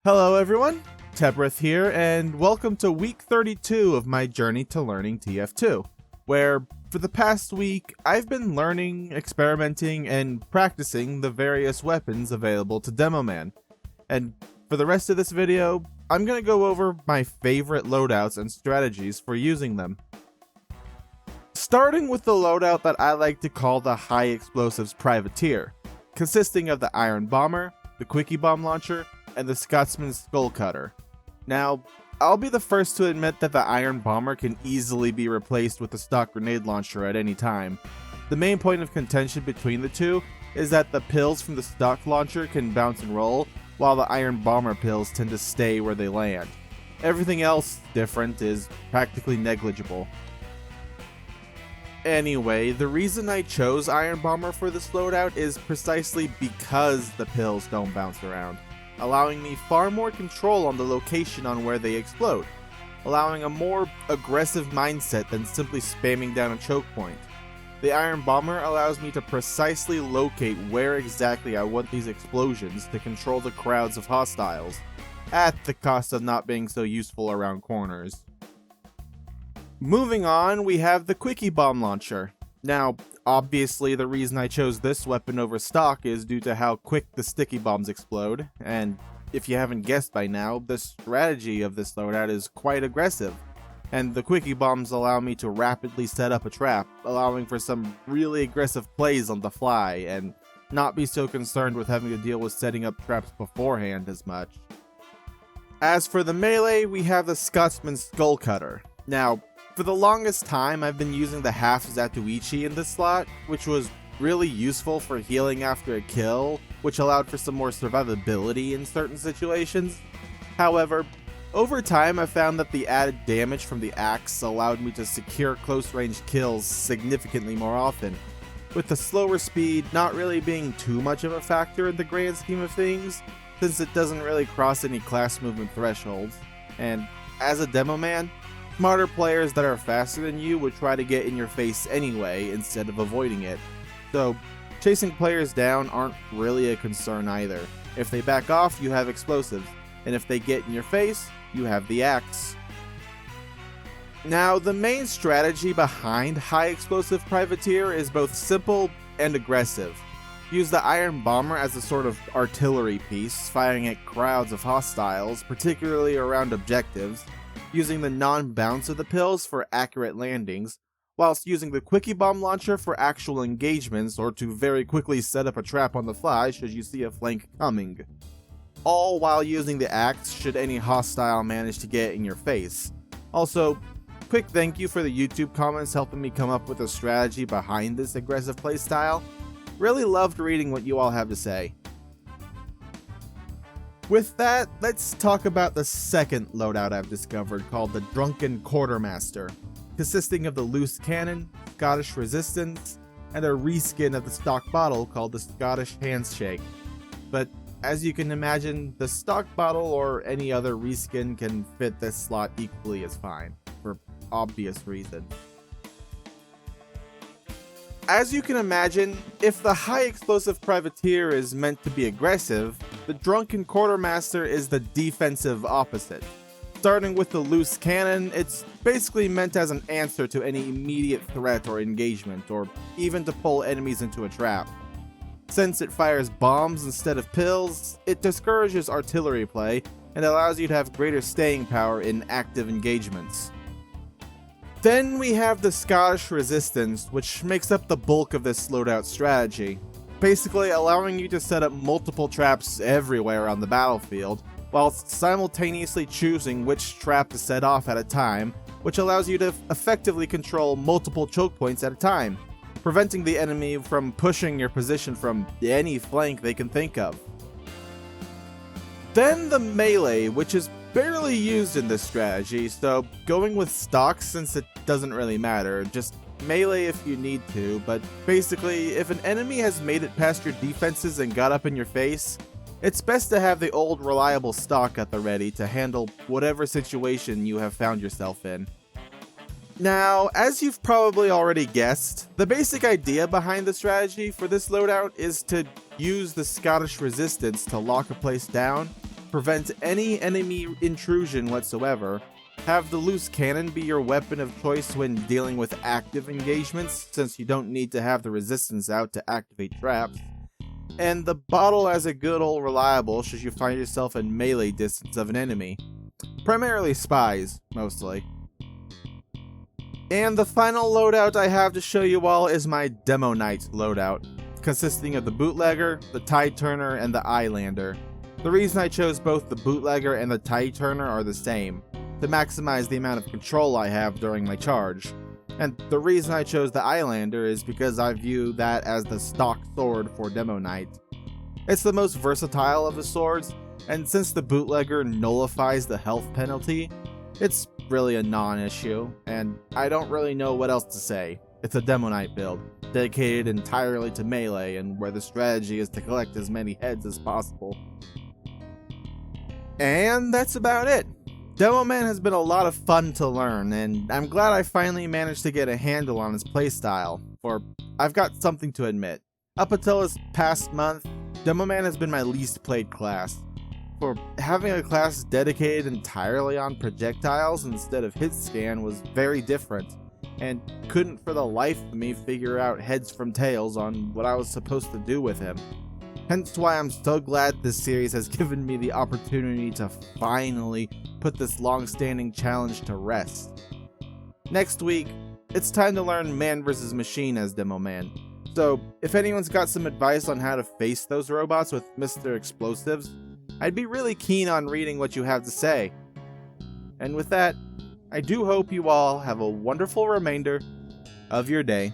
Hello everyone, Tebrith here, and welcome to week 32 of my journey to learning TF2, where for the past week I've been learning, experimenting, and practicing the various weapons available to Demoman. And for the rest of this video, I'm going to go over my favorite loadouts and strategies for using them. Starting with the loadout that I like to call the High Explosives Privateer, consisting of the Iron Bomber, the Quickie Bomb Launcher, and the Scotsman's Skull Cutter. Now, I'll be the first to admit that the Iron Bomber can easily be replaced with the stock grenade launcher at any time. The main point of contention between the two is that the pills from the stock launcher can bounce and roll, while the Iron Bomber pills tend to stay where they land. Everything else different is practically negligible. Anyway, the reason I chose Iron Bomber for this loadout is precisely because the pills don't bounce around, allowing me far more control on the location on where they explode, allowing a more aggressive mindset than simply spamming down a choke point. The Iron Bomber allows me to precisely locate where exactly I want these explosions to control the crowds of hostiles, at the cost of not being so useful around corners. Moving on, we have the Quickie Bomb Launcher. Now, obviously the reason I chose this weapon over stock is due to how quick the sticky bombs explode, and if you haven't guessed by now, the strategy of this loadout is quite aggressive, and the Quickie Bombs allow me to rapidly set up a trap, allowing for some really aggressive plays on the fly, and not be so concerned with having to deal with setting up traps beforehand as much. As for the melee, we have the Scotsman's Skull Cutter. Now, for the longest time, I've been using the half Zatoichi in this slot, which was really useful for healing after a kill, which allowed for some more survivability in certain situations. However, over time I found that the added damage from the axe allowed me to secure close-range kills significantly more often, with the slower speed not really being too much of a factor in the grand scheme of things, since it doesn't really cross any class movement thresholds, and as a Demoman, smarter players that are faster than you would try to get in your face anyway instead of avoiding it, so chasing players down aren't really a concern either. If they back off, you have explosives, and if they get in your face, you have the axe. Now, the main strategy behind High Explosive Privateer is both simple and aggressive. Use the Iron Bomber as a sort of artillery piece, firing at crowds of hostiles, particularly around objectives, using the non-bounce of the pills for accurate landings, whilst using the Quickie Bomb Launcher for actual engagements or to very quickly set up a trap on the fly should you see a flank coming. All while using the axe should any hostile manage to get in your face. Also, quick thank you for the YouTube comments helping me come up with a strategy behind this aggressive playstyle. Really loved reading what you all have to say. With that, let's talk about the second loadout I've discovered, called the Drunken Quartermaster, consisting of the Loose Cannon, Scottish Resistance, and a reskin of the stock bottle called the Scottish Handshake. But as you can imagine, the stock bottle or any other reskin can fit this slot equally as fine, for obvious reasons. As you can imagine, if the High Explosive Privateer is meant to be aggressive, the Drunken Quartermaster is the defensive opposite. Starting with the Loose Cannon, it's basically meant as an answer to any immediate threat or engagement, or even to pull enemies into a trap. Since it fires bombs instead of pills, it discourages artillery play and allows you to have greater staying power in active engagements. Then we have the Scottish Resistance, which makes up the bulk of this loadout strategy, basically allowing you to set up multiple traps everywhere on the battlefield, whilst simultaneously choosing which trap to set off at a time, which allows you to effectively control multiple choke points at a time, preventing the enemy from pushing your position from any flank they can think of. Then the melee, which is barely used in this strategy, so going with stock since it doesn't really matter, just melee if you need to, but basically if an enemy has made it past your defenses and got up in your face, it's best to have the old reliable stock at the ready to handle whatever situation you have found yourself in. Now, as you've probably already guessed, the basic idea behind the strategy for this loadout is to use the Scottish Resistance to lock a place down, prevent any enemy intrusion whatsoever, have the loose cannon be your weapon of choice when dealing with active engagements, since you don't need to have the resistance out to activate traps, and the bottle as a good old reliable should you find yourself in melee distance of an enemy. Primarily spies, mostly. And the final loadout I have to show you all is my Demo Knight loadout, consisting of the Bootlegger, the Tide Turner, and the Eyelander. The reason I chose both the Bootlegger and the Tide Turner are the same, to maximize the amount of control I have during my charge. And the reason I chose the Eyelander is because I view that as the stock sword for Demo Knight. It's the most versatile of the swords, and since the Bootlegger nullifies the health penalty, it's really a non-issue, and I don't really know what else to say. It's a Demo Knight build, dedicated entirely to melee, and where the strategy is to collect as many heads as possible. And that's about it. Demoman has been a lot of fun to learn, and I'm glad I finally managed to get a handle on his playstyle, for I've got something to admit. Up until this past month, Demoman has been my least played class, for having a class dedicated entirely on projectiles instead of hit scan was very different, and couldn't for the life of me figure out heads from tails on what I was supposed to do with him. Hence why I'm so glad this series has given me the opportunity to finally put this long-standing challenge to rest. Next week, it's time to learn man vs. machine as Demoman. So, if anyone's got some advice on how to face those robots with Mr. Explosives, I'd be really keen on reading what you have to say. And with that, I do hope you all have a wonderful remainder of your day.